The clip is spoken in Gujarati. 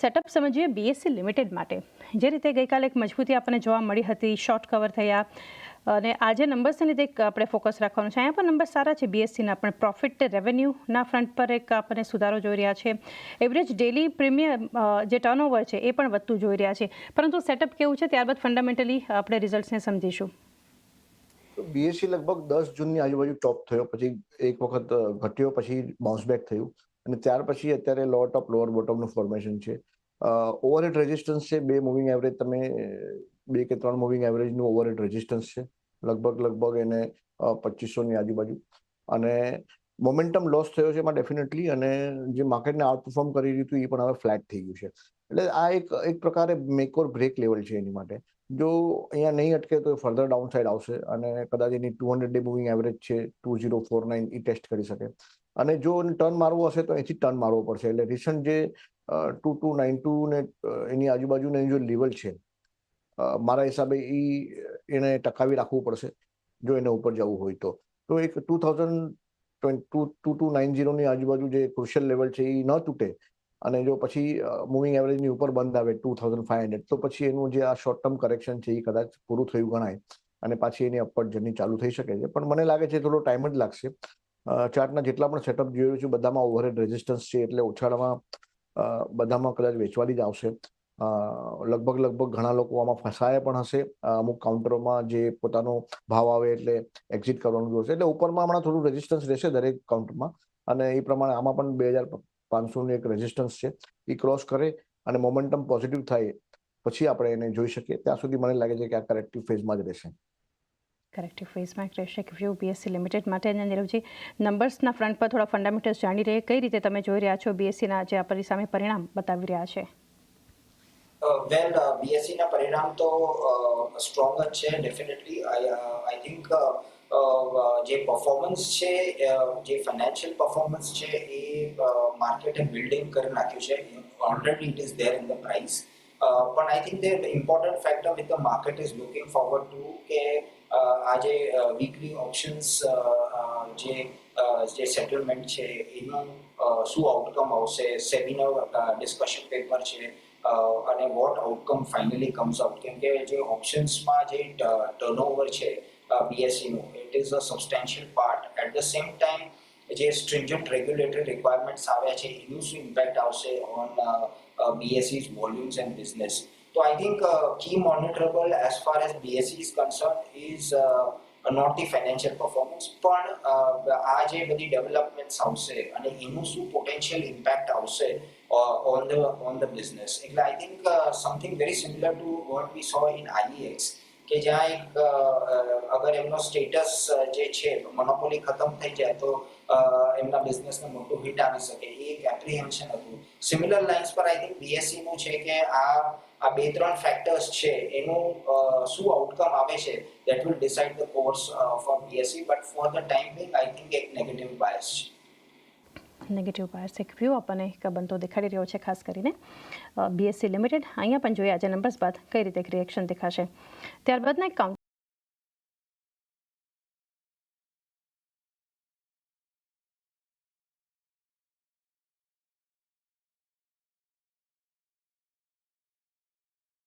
સેટઅપ સમજીએ બીએસસી લિમિટેડ માટે. જે રીતે ગઈકાલે એક મજબૂતી આપણને જોવા મળી હતી, શોર્ટ કવર થયા અને આજે નંબર્સને લીધે આપણે ફોકસ રાખવાનું છે. અહીંયા પણ નંબર સારા છે બીએસસીના, પણ પ્રોફિટ રેવન્યુના ફ્રન્ટ પર એક આપણને સુધારો જોઈ રહ્યા છે. એવરેજ ડેલી પ્રીમિયમ જે ટર્નઓવર છે એ પણ વધતું જોઈ રહ્યા છે. પરંતુ સેટઅપ કેવું છે ત્યારબાદ ફંડામેન્ટલી આપણે રિઝલ્ટ્સને સમજીશું. બીએસસી લગભગ 10 જૂનની આજુબાજુ ટોપ થયો, પછી એક વખત ઘટ્યો, પછી બાઉન્સ બેક થયું અને ત્યાર પછી અત્યારે લોઅર ટોપ લોઅર બોટમનું ફોર્મેશન છે. ઓવરહેડ રેઝિસ્ટન્સ છે, બે મૂવિંગ એવરેજ, તમે 2 કે 3 મૂવિંગ એવરેજનું ઓવરહેડ રેઝિસ્ટન્સ છે લગભગ એને 2500ની આજુબાજુ. અને મોમેન્ટમ લોસ થયો છે એમાં ડેફિનેટલી, અને જે માર્કેટને આઉટ પરફોર્મ કરી રહ્યું હતું એ પણ હવે ફ્લેટ થઈ ગયું છે. એટલે આ એક પ્રકારે મેક ઓર બ્રેક લેવલ છે એની માટે. જો અહીંયા નહીં અટકે તો ફર્ધર ડાઉન સાઇડ આવશે અને કદાચ એની 200 ડે મૂવિંગ એવરેજ છે 2049 એ ટેસ્ટ કરી શકે. અને જો ટર્ન મારવો હશે તો અહીંથી ટર્ન મારવો પડશે. એટલે રિસન્ટ જે 2292 ને એની આજુબાજુના જો લેવલ છે, મારા હિસાબે એને ટકાવી રાખવું પડશે જો એને ઉપર જવું હોય તો. તો એક 2290ની આજુબાજુ જે ક્રુશિયલ લેવલ છે એ ન તૂટે અને જો પછી મૂવિંગ એવરેજની ઉપર બંધ આવે 2500, તો પછી એનું જે આ શોર્ટ ટર્મ કરેક્શન છે એ કદાચ પૂરું થયું ગણાય અને પાછી એની અપવર્ડ જર્ની ચાલુ થઈ શકે છે. પણ મને લાગે છે થોડો ટાઈમ જ લાગશે. ચાર્ટના જેટલા પણ સેટઅપ જોયું છે બધામાં ઓવરહેડ રેઝિસ્ટન્સ છે, એટલે ઓછાળામાં બધામાં કદાચ વેચવાલી જ આવશે. લગભગ ઘણા લોકો આમાં ફસાયા પણ હશે. અમુક કાઉન્ટરોમાં જે પોતાનો ભાવ આવે એટલે એક્ઝિટ કરવાનું જોશે. એટલે ઉપરમાં હમણાં થોડું રેઝિસ્ટન્સ રહેશે દરેક કાઉન્ટરમાં, અને એ પ્રમાણે આમાં પણ 2500નું એક રેઝિસ્ટન્સ છે. એ ક્રોસ કરે અને મોમેન્ટમ પોઝિટિવ થાય પછી આપણે એને જોઈ શકીએ. ત્યાં સુધી મને લાગે છે કે આ કરેક્ટિવ ફેઝમાં જ રહેશે. કરેક્ટિવ ફેઝમાં રહેશે કે વ્યૂ બીએસસી લિમિટેડ માટે. અને નીરવજી, નંબર્સના ફ્રન્ટ પર થોડા ફંડામેન્ટલ્સ જાણી રહીએ, કઈ રીતે તમે જોઈ રહ્યા છો બીએસસીના જે આપણી સામે પરિણામ બતાવી રહ્યા છે? BSc ના પરિણામ તો સ્ટ્રોંગ જ છે ડેફિનેટલી. આઈ થિંક જે પરફોર્મન્સ છે, જે ફાઇનાન્શિયલ પરફોર્મન્સ છે એ માર્કેટે બિલ્ડિંગ કરી નાખ્યું છે. Already it is there in the price. પણ I think the important factor with the market is looking forward to કે આજે વીકલી ઓપ્શન્સ જે સેટલમેન્ટ છે એનું શું આઉટકમ આવશે, સેબીનો ડિસ્કશન પેપર છે અને what outcome finally comes out. કેમ કે જે ઓપ્શન્સમાં જે ટર્નઓવર છે બીએસસીનું, it is a substantial part. At the same time જે સ્ટ્રિંજન્ટ રેગ્યુલેટરી રિક્વાયરમેન્ટ્સ આવ્યા છે એનું શું ઇમ્પેક્ટ આવશે on BSE's volumes and business. So I think key monitorable as far as BSE is concerned is not the financial performance, પણ આ જે બધી ડેવલપમેન્ટ્સ આવશે અને એનું શું પોટેન્શિયલ ઇમ્પેક્ટ આવશે on the business. એટલે I think something very similar to what we saw in IEX, કે જ્યાં એક અગર એમનો સ્ટેટસ જે છે મોનોપોલી ખતમ થઈ જાય તો એમના બિઝનેસને મોટું હિટ આવી શકે, એ એક એપ્રિહેન્શન હતું. સિમિલર લાઇન્સ પર આઈ થિંક બીએસસીનું છે કે આ 2-3 ફેક્ટર્સ છે એનું શું આઉટકમ આવે છે that will decide the course for BSE, but for the time being I think એક નેગેટિવ બાયસ છે. નેગેટિવ બાયસ એક વ્યૂ આપણને બનતો દેખાડી રહ્યો છે, ખાસ કરીને બીએસસી લિમિટેડ. અહીંયા પણ જોઈએ આજે નંબર્સ બાદ કઈ રીતે એક રિએક્શન દેખાશે. ત્યારબાદના એક કાઉન્ટર